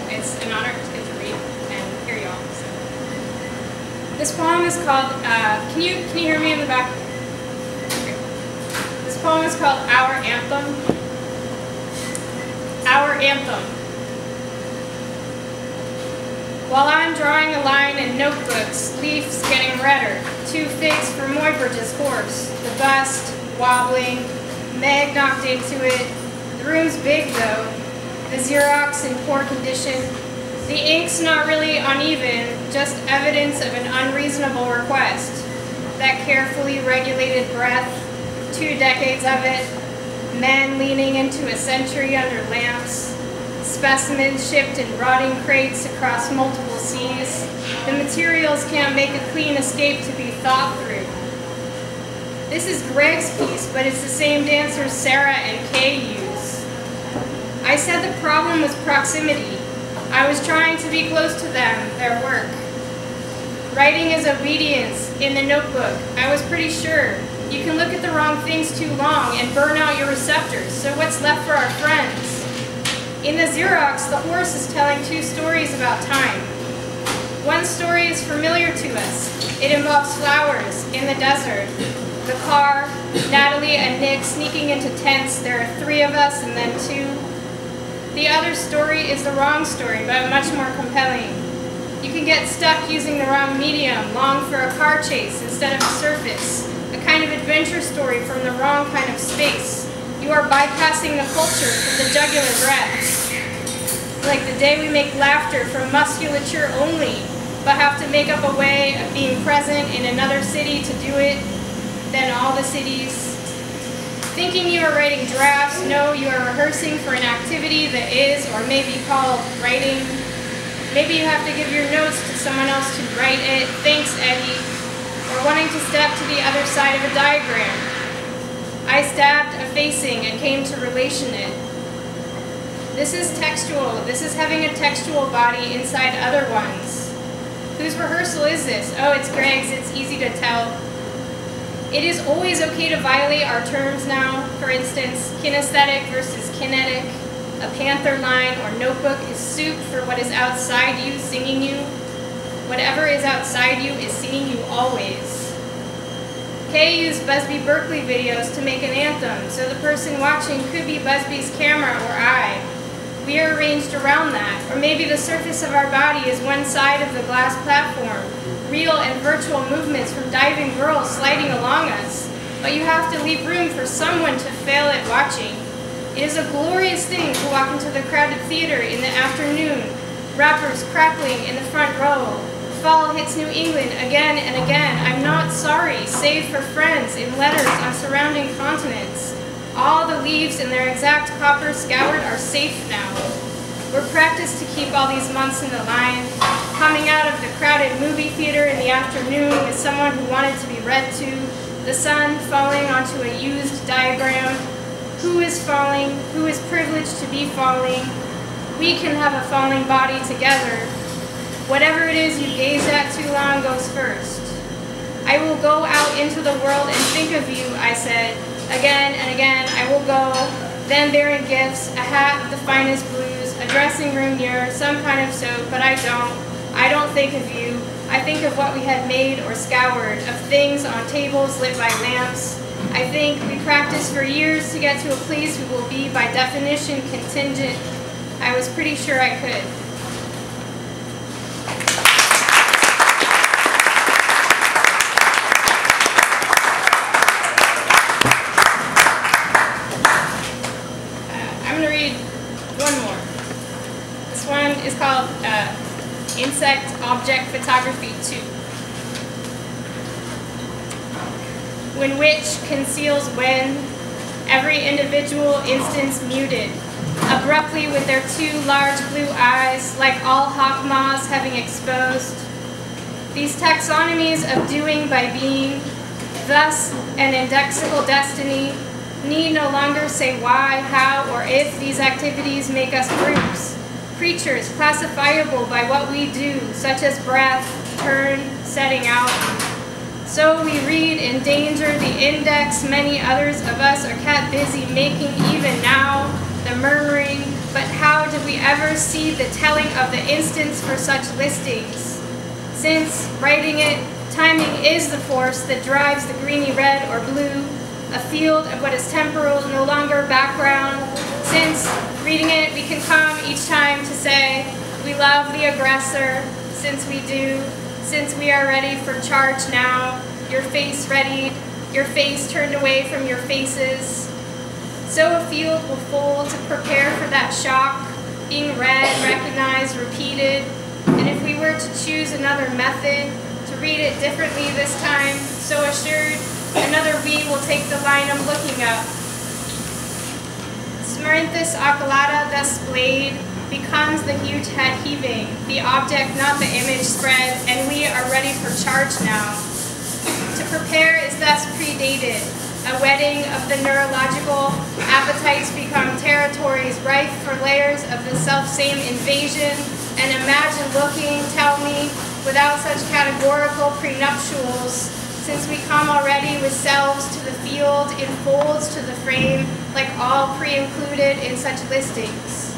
it's an honor to get to read and hear y'all. So. This poem is called, can you hear me in the back? Okay. This poem is called Our Anthem. Our Anthem. While I'm drawing a line in notebooks, leaves getting redder, 2 figs for Muybridge's horse, the bust, wobbling, Meg knocked into it. The room's big though, the Xerox in poor condition. The ink's not really uneven, just evidence of an unreasonable request. That carefully regulated breath, 2 decades of it, men leaning into a century under lamps, specimens shipped in rotting crates across multiple seas. The materials can't make a clean escape to be thought through. This is Greg's piece, but it's the same dancers Sarah and Kay use. I said the problem was proximity. I was trying to be close to them, their work. Writing is obedience in the notebook. I was pretty sure. You can look at the wrong things too long and burn out your receptors, so what's left for our friends? In the Xerox, the horse is telling 2 stories about time. One story is familiar to us. It involves flowers in the desert. The car, Natalie and Nick sneaking into tents. There are 3 of us and then 2. The other story is the wrong story, but much more compelling. You can get stuck using the wrong medium, long for a car chase instead of a surface. A kind of adventure story from the wrong kind of space. You are bypassing the culture for the jugular breaths. Like the day we make laughter from musculature only, but have to make up a way of being present in another city to do it, then all the cities. Thinking you are writing drafts, no, you are rehearsing for an activity that is or may be called writing. Maybe you have to give your notes to someone else to write it, thanks Eddie, or wanting to step to the other side of a diagram. I stabbed a facing and came to relation it. This is textual. This is having a textual body inside other ones. Whose rehearsal is this? Oh, it's Greg's. It's easy to tell. It is always okay to violate our terms now. For instance, kinesthetic versus kinetic. A panther line or notebook is soup for what is outside you, singing you. Whatever is outside you is singing you always. Kay used Busby Berkeley videos to make an anthem, so the person watching could be Busby's camera or I. We are arranged around that, or maybe the surface of our body is one side of the glass platform, real and virtual movements from diving girls sliding along us, but you have to leave room for someone to fail at watching. It is a glorious thing to walk into the crowded theater in the afternoon, rappers crackling in the front row. Fall hits New England again and again. I'm not sorry, save for friends in letters on surrounding continents. All the leaves in their exact copper scoured are safe now. We're practiced to keep all these months in the line, coming out of the crowded movie theater in the afternoon with someone who wanted to be read to, the sun falling onto a used diagram. Who is falling? Who is privileged to be falling? We can have a falling body together. Whatever it is you gaze at too long goes first. I will go out into the world and think of you, I said. Again and again I will go, then bearing gifts, a hat of the finest blues, a dressing room mirror, some kind of soap, but I don't think of you. I think of what we had made or scoured, of things on tables lit by lamps. I think we practiced for years to get to a place we will be by definition contingent. I was pretty sure I could. I'm going to read one more. This one is called Insect Object Photography 2. When which conceals when, every individual instance muted, abruptly with their 2 large blue eyes, like all hawk moths having exposed. These taxonomies of doing by being, thus an indexical destiny, need no longer say why, how, or if these activities make us groups, creatures classifiable by what we do, such as breath, turn, setting out. So we read in danger the index many others of us are kept busy making even now, the murmuring, But how did we ever see the telling of the instance for such listings? Since writing it, timing is the force that drives the greeny red or blue, a field of what is temporal, no longer background. Since reading it, we can come each time to say, we love the aggressor, since we do, since we are ready for charge now, your face readied, your face turned away from your faces. So a field will fold to prepare for that shock, being read, recognized, repeated, and if we were to choose another method, to read it differently this time, so assured, another we will take the line I'm looking up. Smerinthus oculata thus splayed becomes the huge head heaving, the object, not the image spread, and we are ready for charge now. To prepare is thus predated, a wedding of the neurological appetites become territories rife for layers of the self-same invasion, and imagine looking, tell me, without such categorical prenuptials, since we come already with selves to the field, in folds to the frame, like all pre-included in such listings.